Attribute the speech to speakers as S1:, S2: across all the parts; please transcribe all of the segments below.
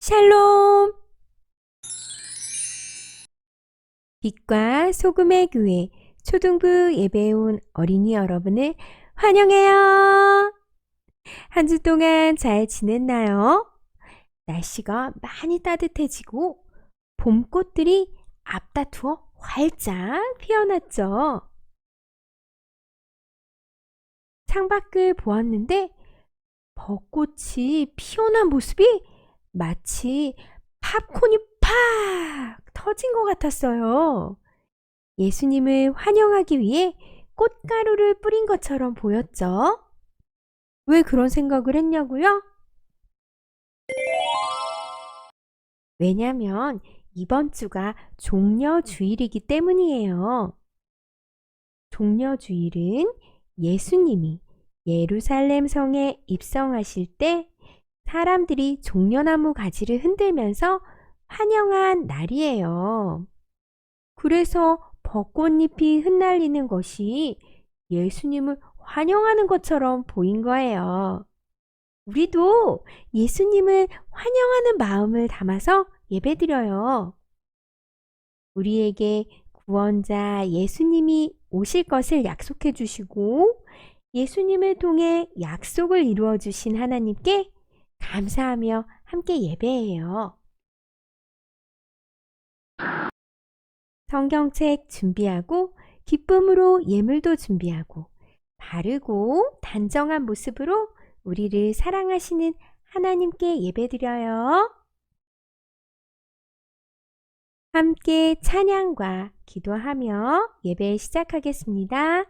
S1: 샬롬! 빛과 소금의 교회 초등부 예배에 온 어린이 여러분을 환영해요. 한 주 동안 잘 지냈나요? 날씨가 많이 따뜻해지고 봄꽃들이 앞다투어 활짝 피어났죠. 창밖을 보았는데 벚꽃이 피어난 모습이 마치 팝콘이 팍 터진 것 같았어요. 예수님을 환영하기 위해 꽃가루를 뿌린 것처럼 보였죠. 왜 그런 생각을 했냐고요? 왜냐면 이번 주가 종려주일이기 때문이에요. 종려주일은 예수님이 예루살렘 성에 입성하실 때 사람들이 종려나무 가지를 흔들면서 환영한 날이에요. 그래서 벚꽃잎이 흩날리는 것이 예수님을 환영하는 것처럼 보인 거예요. 우리도 예수님을 환영하는 마음을 담아서 예배드려요. 우리에게 구원자 예수님이 오실 것을 약속해 주시고 예수님을 통해 약속을 이루어 주신 하나님께 감사하며 함께 예배해요. 성경책 준비하고 기쁨으로 예물도 준비하고 바르고 단정한 모습으로 우리를 사랑하시는 하나님께 예배드려요. 함께 찬양과 기도하며 예배 시작하겠습니다.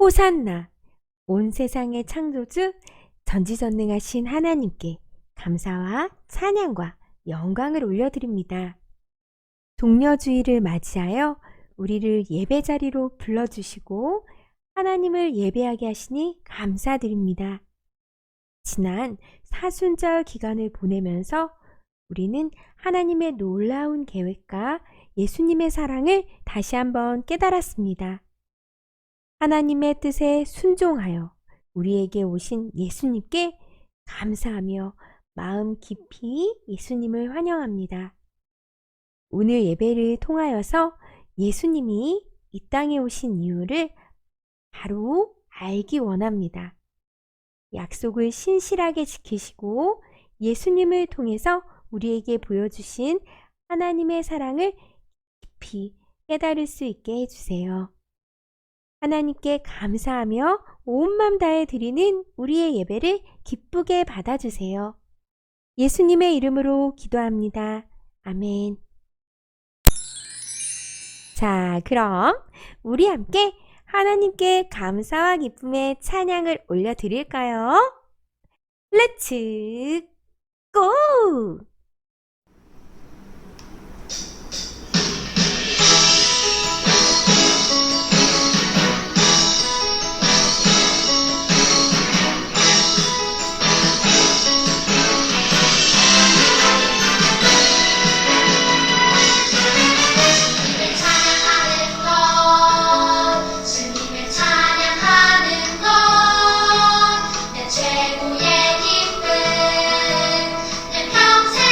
S1: 호산나, 온 세상의 창조주, 전지전능하신 하나님께 감사와 찬양과 영광을 올려드립니다. 종려주일을 맞이하여 우리를 예배 자리로 불러주시고 하나님을 예배하게 하시니 감사드립니다. 지난 사순절 기간을 보내면서 우리는 하나님의 놀라운 계획과 예수님의 사랑을 다시 한번 깨달았습니다. 하나님의 뜻에 순종하여 우리에게 오신 예수님께 감사하며 마음 깊이 예수님을 환영합니다. 오늘 예배를 통하여서 예수님이 이 땅에 오신 이유를 바로 알기 원합니다. 약속을 신실하게 지키시고 예수님을 통해서 우리에게 보여주신 하나님의 사랑을 깊이 깨달을 수 있게 해주세요. 하나님께 감사하며 온 맘 다해 드리는 우리의 예배를 기쁘게 받아주세요. 예수님의 이름으로 기도합니다. 아멘. 자, 그럼 우리 함께 하나님께 감사와 기쁨의 찬양을 올려드릴까요? 렛츠 고!
S2: 최고의 기쁨 내 평생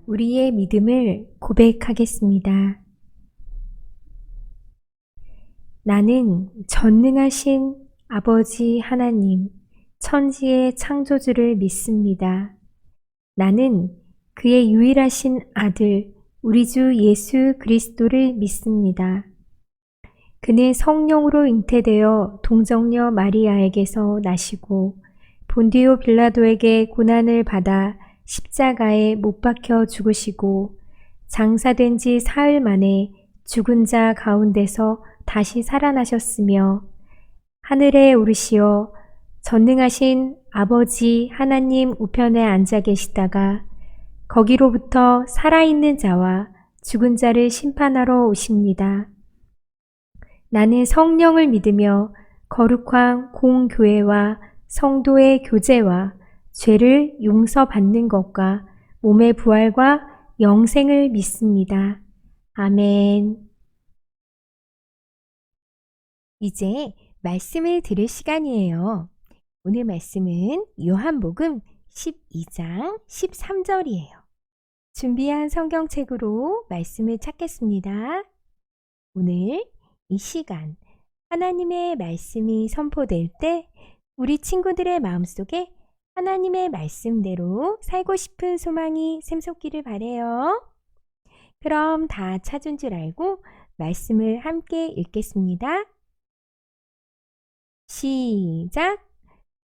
S1: 우리의 믿음을 고백하겠습니다. 나는 전능하신 아버지 하나님, 천지의 창조주를 믿습니다. 나는 그의 유일하신 아들, 우리 주 예수 그리스도를 믿습니다. 그는 성령으로 잉태되어 동정녀 마리아에게서 나시고 본디오 빌라도에게 고난을 받아 십자가에 못 박혀 죽으시고 장사된 지 사흘 만에 죽은 자 가운데서 다시 살아나셨으며 하늘에 오르시어 전능하신 아버지 하나님 우편에 앉아 계시다가 거기로부터 살아있는 자와 죽은 자를 심판하러 오십니다. 나는 성령을 믿으며 거룩한 공교회와 성도의 교제와 죄를 용서받는 것과 몸의 부활과 영생을 믿습니다. 아멘. 이제 말씀을 들을 시간이에요. 오늘 말씀은 요한복음 12장 13절이에요. 준비한 성경책으로 말씀을 찾겠습니다. 오늘 이 시간 하나님의 말씀이 선포될 때 우리 친구들의 마음속에 하나님의 말씀대로 살고 싶은 소망이 샘솟기를 바래요. 그럼 다 찾은 줄 알고 말씀을 함께 읽겠습니다. 시작!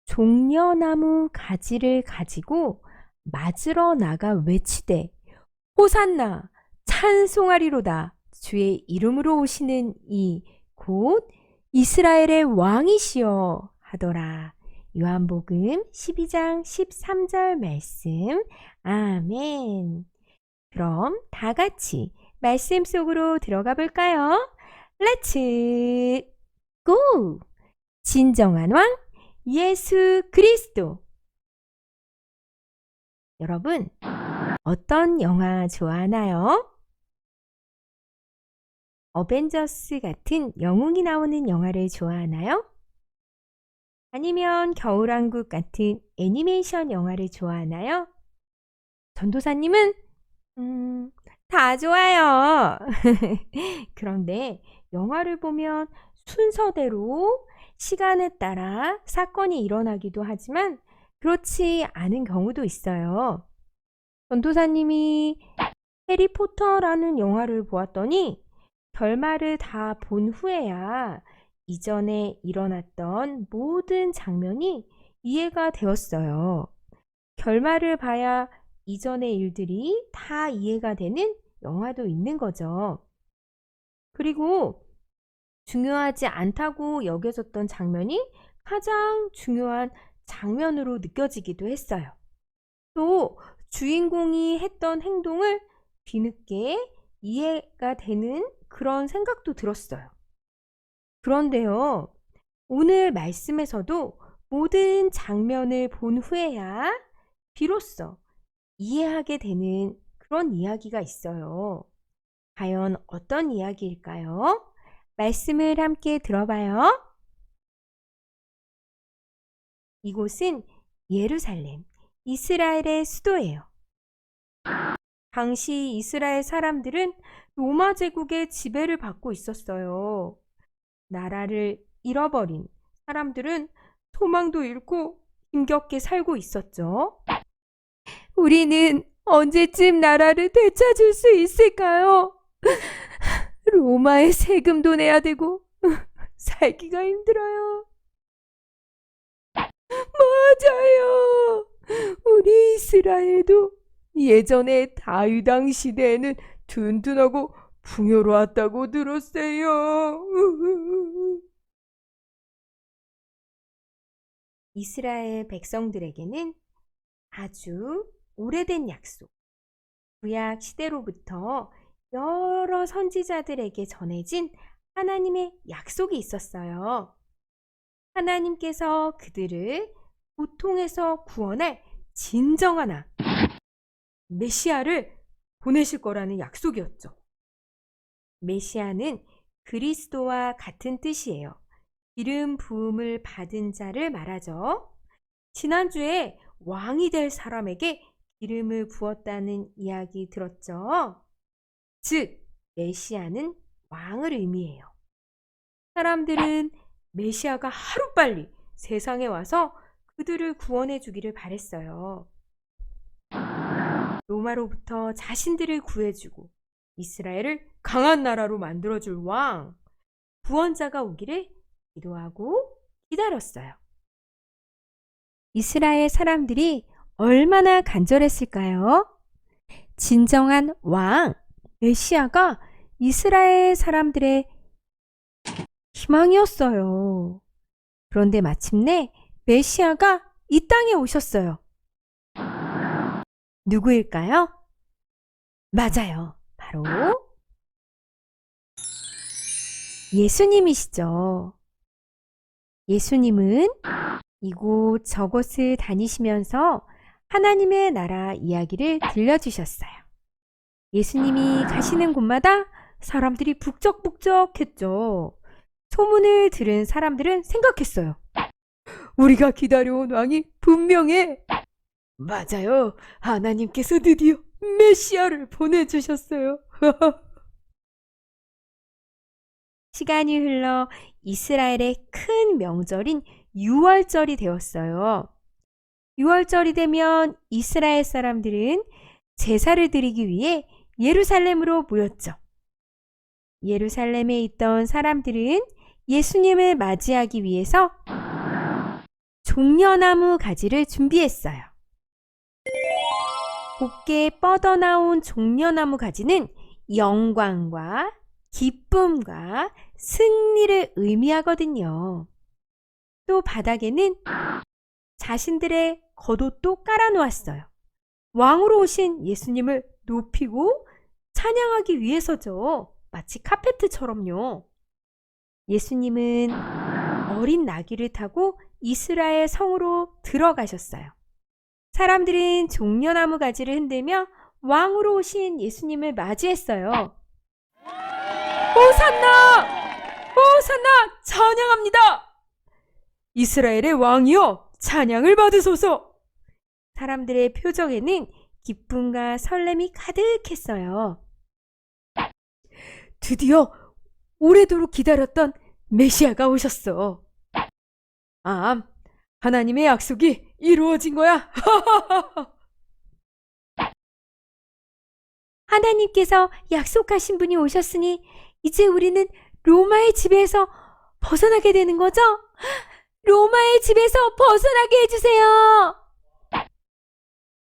S1: 종려나무 가지를 가지고 맞으러 나가 외치되 호산나 찬송하리로다. 주의 이름으로 오시는 이 곧 이스라엘의 왕이시여 하더라. 요한복음 12장 13절 말씀. 아멘. 그럼 다 같이 말씀 속으로 들어가 볼까요? 렛츠 고! 진정한 왕 예수 그리스도. 여러분, 어떤 영화 좋아하나요? 어벤져스 같은 영웅이 나오는 영화를 좋아하나요? 아니면 겨울왕국 같은 애니메이션 영화를 좋아하나요? 전도사님은 다 좋아요. 그런데 영화를 보면 순서대로 시간에 따라 사건이 일어나기도 하지만 그렇지 않은 경우도 있어요. 전도사님이 해리포터라는 영화를 보았더니 결말을 다 본 후에야 이전에 일어났던 모든 장면이 이해가 되었어요. 결말을 봐야 이전의 일들이 다 이해가 되는 영화도 있는 거죠. 그리고 중요하지 않다고 여겨졌던 장면이 가장 중요한 장면으로 느껴지기도 했어요. 또 주인공이 했던 행동을 뒤늦게 이해가 되는 그런 생각도 들었어요. 그런데요, 오늘 말씀에서도 모든 장면을 본 후에야 비로소 이해하게 되는 그런 이야기가 있어요. 과연 어떤 이야기일까요? 말씀을 함께 들어봐요. 이곳은 예루살렘, 이스라엘의 수도예요. 당시 이스라엘 사람들은 로마 제국의 지배를 받고 있었어요. 나라를 잃어버린 사람들은 소망도 잃고 힘겹게 살고 있었죠. 우리는 언제쯤 나라를 되찾을 수 있을까요? 로마에 세금도 내야 되고 살기가 힘들어요. 맞아요. 우리 이스라엘도 예전에 다윗왕 시대에는 든든하고 풍요로웠다고 들었어요. 이스라엘 백성들에게는 아주 오래된 약속, 구약 시대로부터 여러 선지자들에게 전해진 하나님의 약속이 있었어요. 하나님께서 그들을 고통에서 구원할 진정한 메시아를 보내실 거라는 약속이었죠. 메시아는 그리스도와 같은 뜻이에요. 기름 부음을 받은 자를 말하죠. 지난주에 왕이 될 사람에게 기름을 부었다는 이야기 들었죠? 즉, 메시아는 왕을 의미해요. 사람들은 메시아가 하루빨리 세상에 와서 그들을 구원해 주기를 바랬어요. 로마로부터 자신들을 구해주고 이스라엘을 강한 나라로 만들어줄 왕, 구원자가 오기를 기도하고 기다렸어요. 이스라엘 사람들이 얼마나 간절했을까요? 진정한 왕, 메시아가 이스라엘 사람들의 희망이었어요. 그런데 마침내 메시아가 이 땅에 오셨어요. 누구일까요? 맞아요. 바로 예수님이시죠. 예수님은 이곳 저곳을 다니시면서 하나님의 나라 이야기를 들려주셨어요. 예수님이 가시는 곳마다 사람들이 북적북적했죠. 소문을 들은 사람들은 생각했어요. 우리가 기다려온 왕이 분명해. 맞아요. 하나님께서 드디어 메시아를 보내주셨어요. 시간이 흘러 이스라엘의 큰 명절인 유월절이 되었어요. 유월절이 되면 이스라엘 사람들은 제사를 드리기 위해 예루살렘으로 모였죠. 예루살렘에 있던 사람들은 예수님을 맞이하기 위해서 종려나무 가지를 준비했어요. 곱게 뻗어나온 종려나무 가지는 영광과 기쁨과 승리를 의미하거든요. 또 바닥에는 자신들의 겉옷도 깔아놓았어요. 왕으로 오신 예수님을 높이고 찬양하기 위해서죠. 마치 카페트처럼요. 예수님은 어린 나귀를 타고 이스라엘 성으로 들어가셨어요. 사람들은 종려나무 가지를 흔들며 왕으로 오신 예수님을 맞이했어요. 호산나! 호산나! 찬양합니다! 이스라엘의 왕이여 찬양을 받으소서! 사람들의 표정에는 기쁨과 설렘이 가득했어요. 드디어 오래도록 기다렸던 메시아가 오셨어. 하나님의 약속이 이루어진 거야. 하나님께서 약속하신 분이 오셨으니 이제 우리는 로마의 지배에서 벗어나게 되는 거죠? 로마의 집에서 벗어나게 해주세요.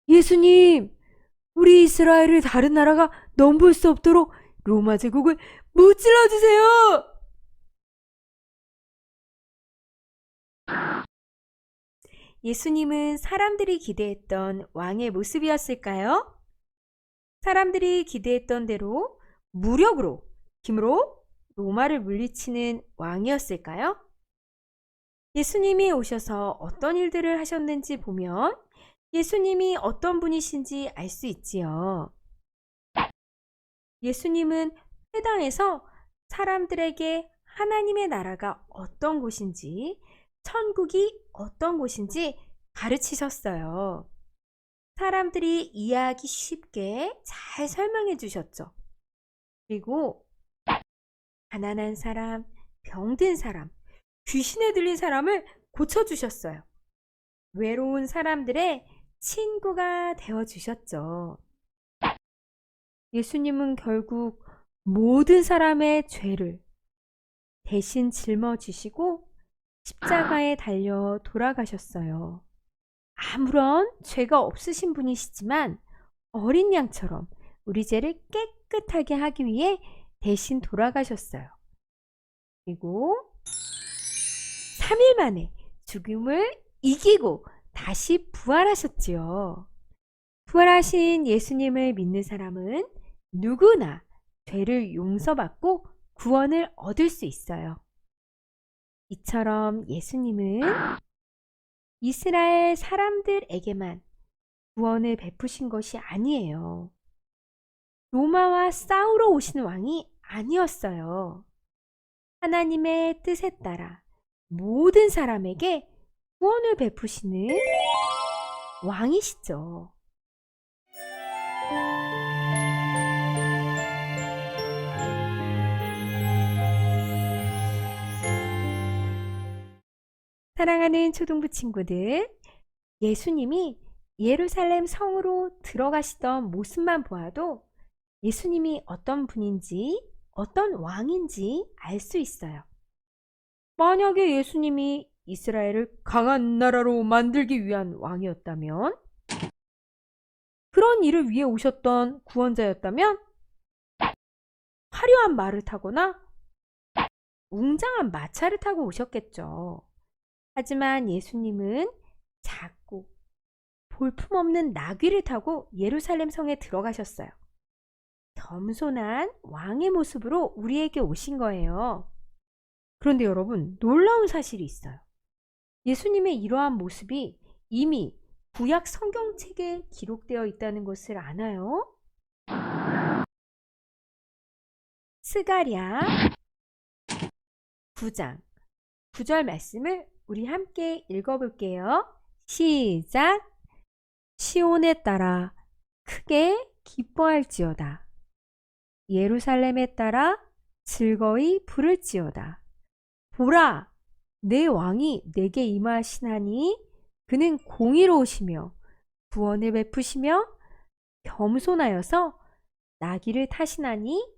S1: 예수님, 우리 이스라엘을 다른 나라가 넘볼 수 없도록 로마 제국을 무찔러 주세요. 예수님은 사람들이 기대했던 왕의 모습이었을까요? 사람들이 기대했던 대로 무력으로, 힘으로 로마를 물리치는 왕이었을까요? 예수님이 오셔서 어떤 일들을 하셨는지 보면 예수님이 어떤 분이신지 알 수 있지요. 예수님은 회당에서 사람들에게 하나님의 나라가 어떤 곳인지, 천국이 어떤 곳인지 가르치셨어요. 사람들이 이해하기 쉽게 잘 설명해 주셨죠. 그리고 가난한 사람, 병든 사람, 귀신에 들린 사람을 고쳐주셨어요. 외로운 사람들의 친구가 되어주셨죠. 예수님은 결국 모든 사람의 죄를 대신 짊어지시고 십자가에 달려 돌아가셨어요. 아무런 죄가 없으신 분이시지만 어린 양처럼 우리 죄를 깨끗하게 하기 위해 대신 돌아가셨어요. 그리고 3일 만에 죽음을 이기고 다시 부활하셨지요. 부활하신 예수님을 믿는 사람은 누구나 죄를 용서받고 구원을 얻을 수 있어요. 이처럼 예수님은 이스라엘 사람들에게만 구원을 베푸신 것이 아니에요. 로마와 싸우러 오신 왕이 아니었어요. 하나님의 뜻에 따라 모든 사람에게 구원을 베푸시는 왕이시죠. 사랑하는 초등부 친구들, 예수님이 예루살렘 성으로 들어가시던 모습만 보아도 예수님이 어떤 분인지, 어떤 왕인지 알 수 있어요. 만약에 예수님이 이스라엘을 강한 나라로 만들기 위한 왕이었다면, 그런 일을 위해 오셨던 구원자였다면, 화려한 말을 타거나 웅장한 마차를 타고 오셨겠죠. 하지만 예수님은 작고 볼품없는 나귀를 타고 예루살렘 성에 들어가셨어요. 겸손한 왕의 모습으로 우리에게 오신 거예요. 그런데 여러분, 놀라운 사실이 있어요. 예수님의 이러한 모습이 이미 구약 성경책에 기록되어 있다는 것을 아나요? 스가랴 9장 9절 말씀을 우리 함께 읽어볼게요. 시작! 시온에 따라 크게 기뻐할지어다. 예루살렘에 따라 즐거이 부를지어다. 보라! 내 왕이 내게 임하시나니 그는 공의로우시며 구원을 베푸시며 겸손하여서 나귀를 타시나니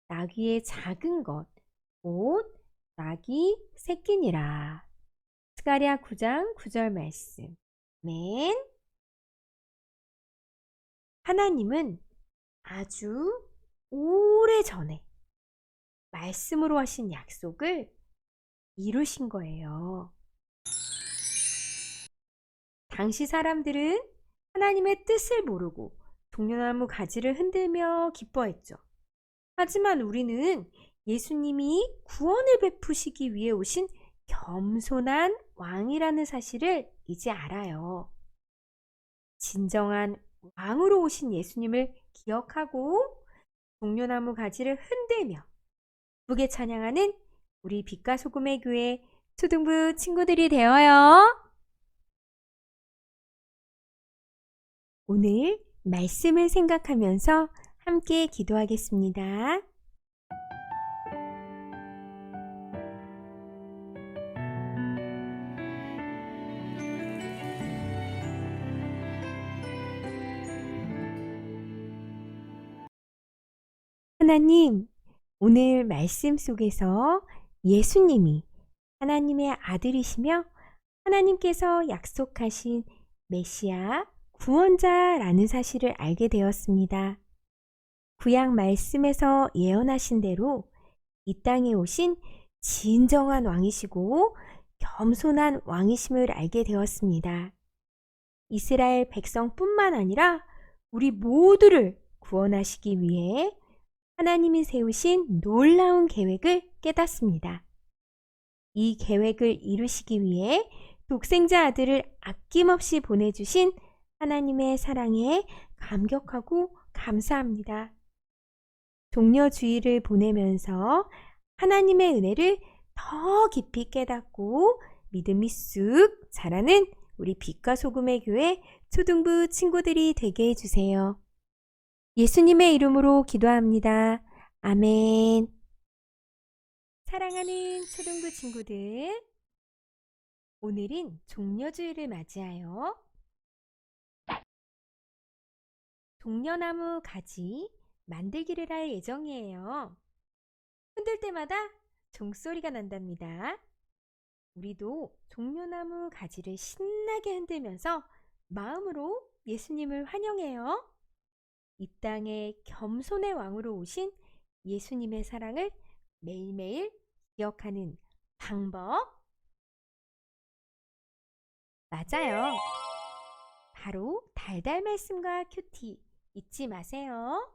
S1: 나귀의 작은 것 곧 나귀 새끼니라. 스가랴 9장 9절 말씀. 맨 하나님은 아주 오래전에 말씀으로 하신 약속을 이루신 거예요. 당시 사람들은 하나님의 뜻을 모르고 종려나무 가지를 흔들며 기뻐했죠. 하지만 우리는 예수님이 구원을 베푸시기 위해 오신 겸손한 왕이라는 사실을 이제 알아요. 진정한 왕으로 오신 예수님을 기억하고 종려나무 가지를 흔들며 기쁘게 찬양하는 우리 빛과 소금의 교회 초등부 친구들이 되어요. 오늘 말씀을 생각하면서 함께 기도하겠습니다. 하나님, 오늘 말씀 속에서 예수님이 하나님의 아들이시며 하나님께서 약속하신 메시아 구원자라는 사실을 알게 되었습니다. 구약 말씀에서 예언하신 대로 이 땅에 오신 진정한 왕이시고 겸손한 왕이심을 알게 되었습니다. 이스라엘 백성뿐만 아니라 우리 모두를 구원하시기 위해 하나님이 세우신 놀라운 계획을 깨닫습니다. 이 계획을 이루시기 위해 독생자 아들을 아낌없이 보내주신 하나님의 사랑에 감격하고 감사합니다. 종려주의를 보내면서 하나님의 은혜를 더 깊이 깨닫고 믿음이 쑥 자라는 우리 빛과 소금의 교회 초등부 친구들이 되게 해주세요. 예수님의 이름으로 기도합니다. 아멘. 사랑하는 초등부 친구들, 오늘은 종려주의를 맞이하여 종려나무 가지 만들기를 할 예정이에요. 흔들 때마다 종소리가 난답니다. 우리도 종려나무 가지를 신나게 흔들면서 마음으로 예수님을 환영해요. 이 땅에 겸손의 왕으로 오신 예수님의 사랑을 매일매일 기억하는 방법 맞아요. 바로 달달 말씀과 큐티 잊지 마세요.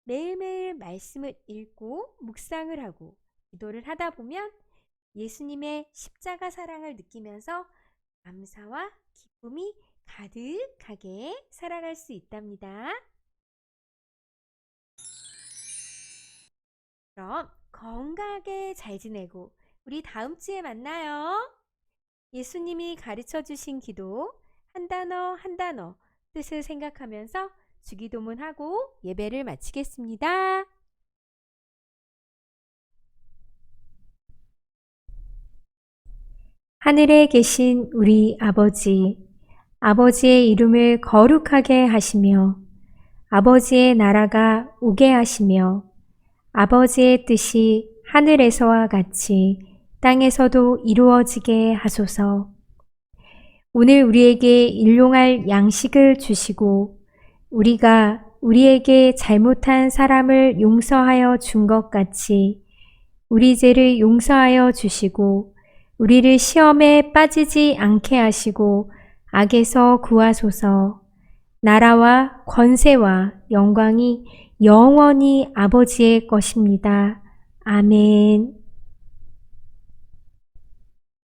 S1: 매일매일 말씀을 읽고 묵상을 하고 기도를 하다 보면 예수님의 십자가 사랑을 느끼면서 감사와 기쁨이 가득하게 살아갈 수 있답니다. 그럼 건강하게 잘 지내고 우리 다음 주에 만나요. 예수님이 가르쳐 주신 기도 한 단어 한 단어 뜻을 생각하면서 주기도문하고 예배를 마치겠습니다. 하늘에 계신 우리 아버지, 아버지의 이름을 거룩하게 하시며 아버지의 나라가 오게 하시며 아버지의 뜻이 하늘에서와 같이 땅에서도 이루어지게 하소서. 오늘 우리에게 일용할 양식을 주시고 우리가 우리에게 잘못한 사람을 용서하여 준 것 같이 우리 죄를 용서하여 주시고 우리를 시험에 빠지지 않게 하시고 악에서 구하소서. 나라와 권세와 영광이 영원히 아버지의 것입니다. 아멘.